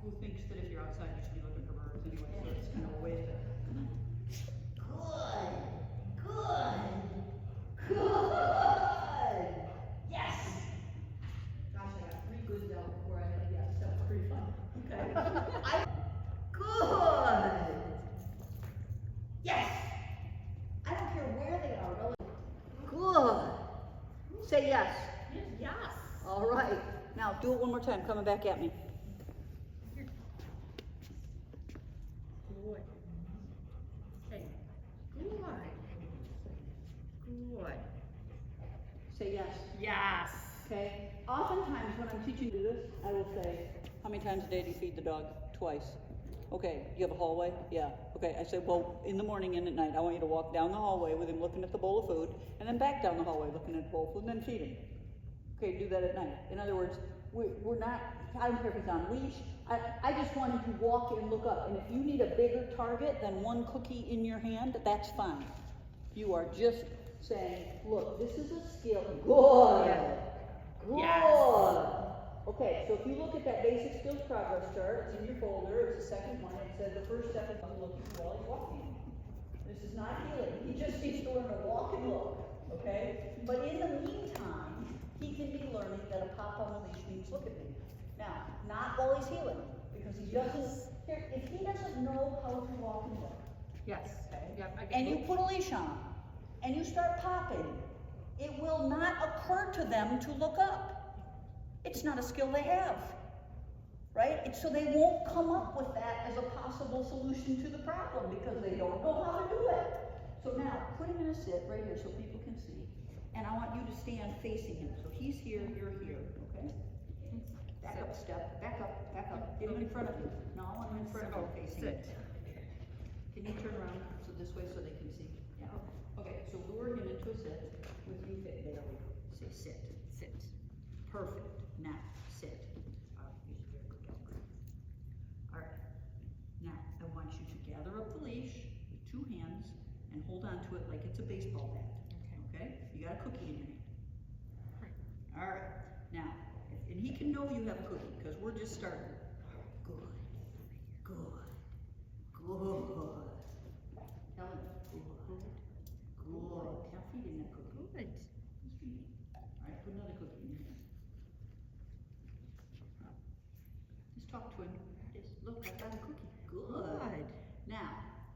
who thinks that if you're outside you should be looking for birds anyway, so it's kind of a way to... Good. Yes. Gosh, I got 3 goods out before I had yes. That was pretty fun. Okay. Good. Yes. I don't care where they are. Good. Say yes. Yes. All right. Now do it one more time. Coming back at me. Good. Hey. Good. Good. Say yes. Yes. Okay. Oftentimes when I'm teaching you this, I will say, how many times a day do you feed the dog? Twice. Okay. Do you have a hallway? Yeah. Okay. I say, well, in the morning and at night, I want you to walk down the hallway with him looking at the bowl of food, and then back down the hallway looking at the bowl of food, and then feed him. Okay, do that at night. In other words, we're not, I don't care if he's on leash, I just want him to walk and look up. And if you need a bigger target than 1 cookie in your hand, that's fine. You are just saying, look, this is a skill. Good. Good. Yes. Okay, so if you look at that basic skills progress chart, it's in your folder, it's the second one, it says the first step is looking while he's walking. This is not healing. He just needs to learn to walk and look, okay? But in the meantime, he can be learning that a pop on the leash means look at me. Now, not while he's healing, because he doesn't, if he doesn't know how to walk and look, Yes. okay, Yep, I get and you it. put a leash on, and you start popping, it will not occur to them to look up. It's not a skill they have, right? So they won't come up with that as a possible solution to the problem because they don't know how to do it. So now, put him in a sit right here so people can see. And I want you to stand facing him. So he's here, you're here, okay? Back up a step, back up, back up. Get him in front of you. No, I want him in front of you facing. Sit. Can you turn around so this way so they can see? Yeah. Okay, so lure him into a sit with you fit. There we go. Say sit. Sit. Perfect. Now, sit. He's a very good dog. All right. Now, I want you to gather up the leash with 2 hands and hold on to it like it's a baseball bat. Okay? You got a cookie in your hand. Right. All right. Now, and he can know you have a cookie because we're just starting. Good. Good. Good. Tell him. Good. Good. Now feed him that cookie. Good. Just feed him. All right, put another cookie in your hand. Just talk to him. Just look, I got a cookie. Good. Now,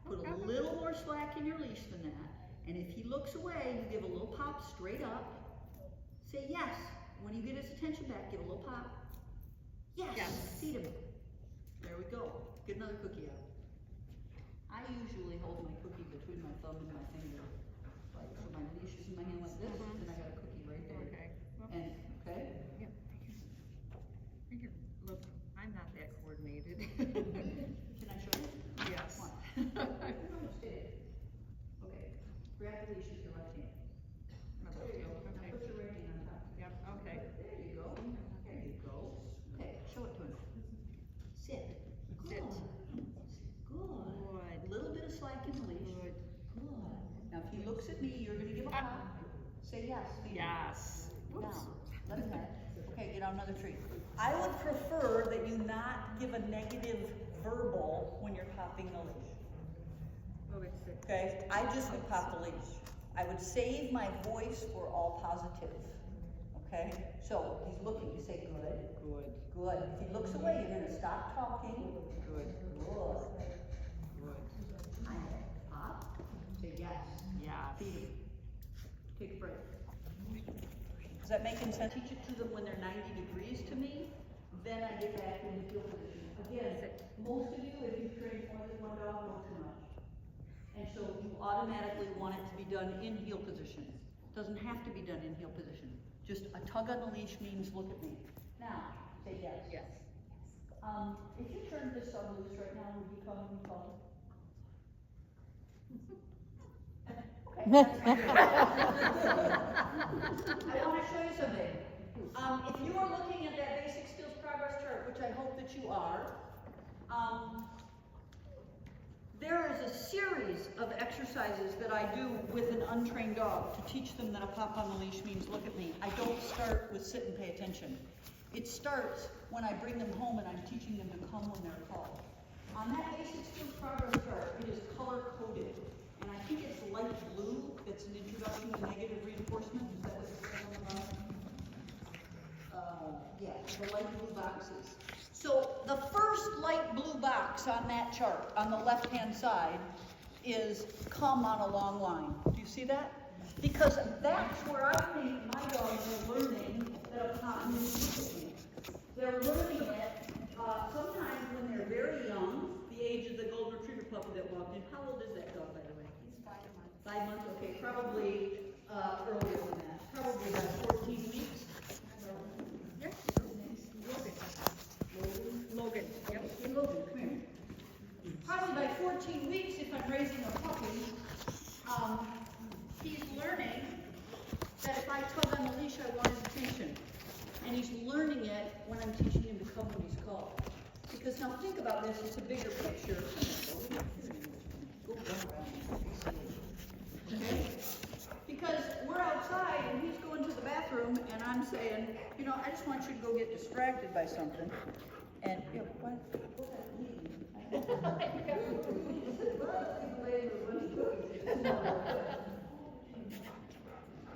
put a little more slack in your leash than that. And if he looks away, you give a little pop straight up. Say yes. When you get his attention back, give a little pop. Yes. Yes. Feed him. There we go. Get another cookie out. I usually hold my cookie between my thumb and my finger. Like, so my leash is in my hand like this, and I got a cookie right there. Okay. Well, And, okay? yeah. Right here. Look, I'm not that coordinated. Can I show you? Yes. Come on. Stay. Okay. Grab the leash with your left hand. There you go. Now Okay. put your right hand on top. Yep, okay. There you go. There you go. Okay, show it to him. Sit. Sit. Good. Good. A little bit of slack in the leash. Good. Good. Now if he looks at me, you're gonna give a pop. Say yes. Feed him. Yes. Now, let him have. Okay, get on another treat. I would prefer that you not give a negative verbal when you're popping the leash. Oh, it's sit. Okay, I just would pop the leash. I would save my voice for all positive. Okay, so he's looking, you say good. Good. Good. If he looks away, you're gonna stop talking. Good. Good. Good. I pop. Say yes. Yes. Feed him. Take a break. Does that make sense? Teach it to them when they're 90 degrees to me, then I get back in the field position. Again, most of you, if you've trained more than 1 dog, know too much. And so you automatically want it to be done in heel position. Doesn't have to be done in heel position. Just a tug on the leash means look at me. Now, say yes. Yes. If you turned this on loose right now, would you come when you call? Okay. I want to show you something. If you are looking at that basic skills progress chart, which I hope that you are, there is a series of exercises that I do with an untrained dog to teach them that a pop on the leash means look at me. I don't start with sit and pay attention. It starts when I bring them home and I'm teaching them to come when they're called. On that basic skills progress chart, it is color coded. And I think it's light blue. That's an introduction to negative reinforcement. Is that what it says on the bottom? Yeah, the light blue boxes. So the first light blue box on that chart, on the left-hand side, is come on a long line. Do you see that? Because that's where I think my dogs are learning that a pattern is useful. They're learning it sometimes when they're very young, the age of the golden retriever puppy that walked in. How old is that dog, by the way? He's 5 months. 5 months? Okay, probably earlier than that. Probably about 14 weeks. Yes, Logan. Logan, yep. Hey, Logan, come here. Probably by 14 weeks, if I'm raising a puppy, he's learning that if I tug on the leash, I want his attention. And he's learning it when I'm teaching him to come when he's called. Because now think about this, it's a bigger picture. Okay? Because we're outside and he's going to the bathroom and I'm saying, you know, I just want you to go get distracted by something. And, you know, what?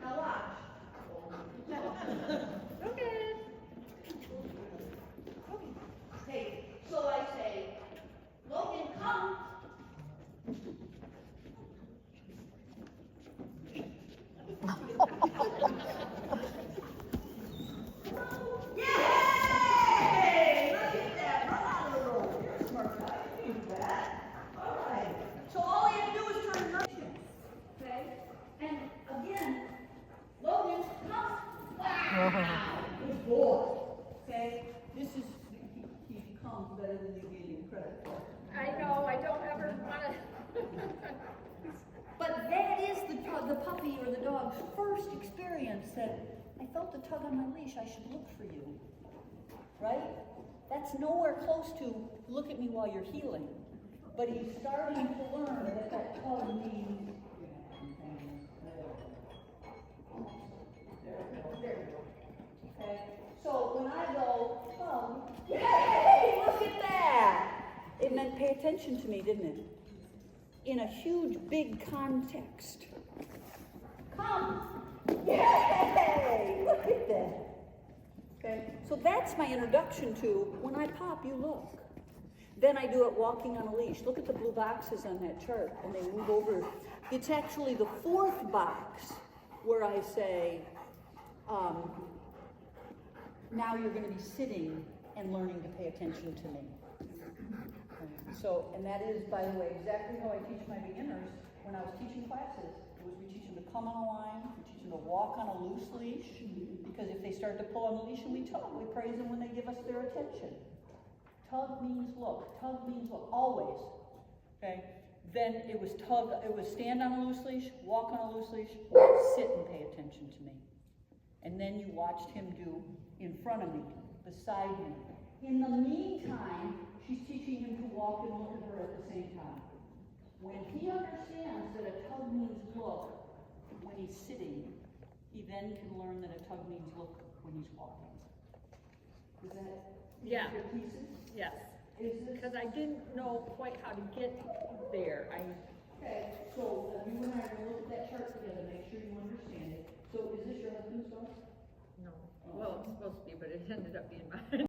Now watch. Okay. Okay, so I say, Logan, come. Yay! Look at that. Run out of the road. You're a smart guy. You can do that. All right. So all you have to do is turn your attention. Okay? And again, Logan, come. Wow. Good boy. Okay? This is, he comes better than you gave him credit for. I know, I don't ever want to. But that is the puppy or the dog's first experience that I felt the tug on my leash, I should look for you. Right? That's nowhere close to look at me while you're healing. But he's starting to learn that that tug means. There. Okay? So when I go, tug, yay, look at that! It meant pay attention to me, didn't it? In a huge, big context. Come! Yay! Look at that. Okay? So that's my introduction to when I pop, you look. Then I do it walking on a leash. Look at the blue boxes on that chart, and they move over. It's actually the fourth box where I say, now you're going to be sitting and learning to pay attention to me. So, and that is, by the way, exactly how I teach my beginners. When I was teaching classes, it was we teach them to come on a line, we teach them to walk on a loose leash, because if they start to pull on the leash and we tug, we praise them when they give us their attention. Tug means look, always. Okay? Then it was tug, it was stand on a loose leash, walk on a loose leash, sit and pay attention to me. And then you watched him do in front of me, beside me. In the meantime, she's teaching him to walk and look at her at the same time. When he understands that a tug means look when he's sitting, he then can learn that a tug means look when he's walking. Is that Yeah. your pieces? Yes. Is this? Because I didn't know quite how to get there. Okay, so you and I are going to look at that chart together, make sure you understand it. So is this your husband's dog? No. Well, it's supposed to be, but it ended up being mine.